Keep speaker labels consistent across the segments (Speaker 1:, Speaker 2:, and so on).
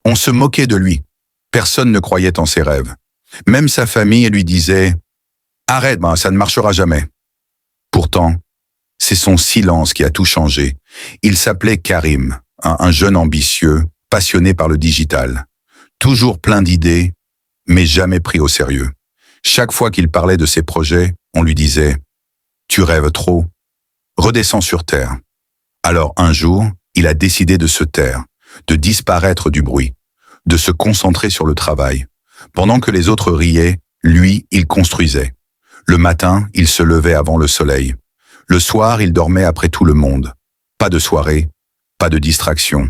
Speaker 1: On se moquait de lui. Personne ne croyait en ses rêves. Même sa famille lui disait « Arrête, ça ne marchera jamais ». Pourtant, c'est son silence qui a tout changé. Il s'appelait Karim, un jeune ambitieux, passionné par le digital. Toujours plein d'idées, mais jamais pris au sérieux. Chaque fois qu'il parlait de ses projets, on lui disait « Tu rêves trop, redescends sur terre ». Alors un jour, il a décidé de se taire, de disparaître du bruit, de se concentrer sur le travail. Pendant que les autres riaient, lui, il construisait. Le matin, il se levait avant le soleil. Le soir, il dormait après tout le monde. Pas de soirée, pas de distraction,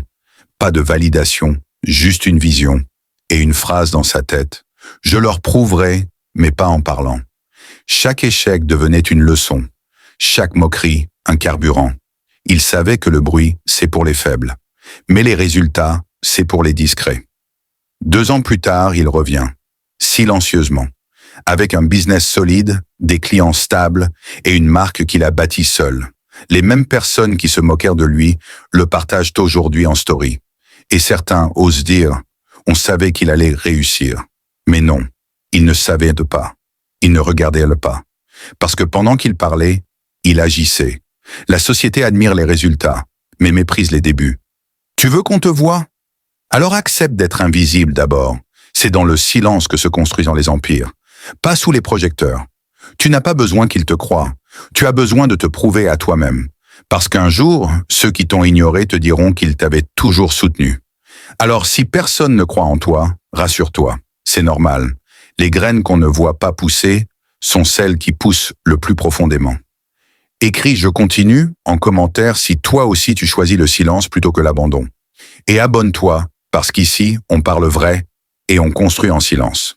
Speaker 1: pas de validation, juste une vision et une phrase dans sa tête. Je leur prouverai, mais pas en parlant. Chaque échec devenait une leçon, chaque moquerie un carburant. Il savait que le bruit, c'est pour les faibles, mais les résultats, c'est pour les discrets. 2 ans plus tard, il revient, silencieusement, avec un business solide, des clients stables et une marque qu'il a bâtie seul. Les mêmes personnes qui se moquèrent de lui le partagent aujourd'hui en story. Et certains osent dire « on savait qu'il allait réussir ». Mais non, il ne savait pas, il ne regardait pas. Parce que pendant qu'il parlait, il agissait. La société admire les résultats, mais méprise les débuts. Tu veux qu'on te voie? Alors accepte d'être invisible d'abord. C'est dans le silence que se construisent les empires, pas sous les projecteurs. Tu n'as pas besoin qu'ils te croient. Tu as besoin de te prouver à toi-même. Parce qu'un jour, ceux qui t'ont ignoré te diront qu'ils t'avaient toujours soutenu. Alors si personne ne croit en toi, rassure-toi, c'est normal. Les graines qu'on ne voit pas pousser sont celles qui poussent le plus profondément. Écris « Je continue » en commentaire si toi aussi tu choisis le silence plutôt que l'abandon. Et abonne-toi, parce qu'ici, on parle vrai et on construit en silence.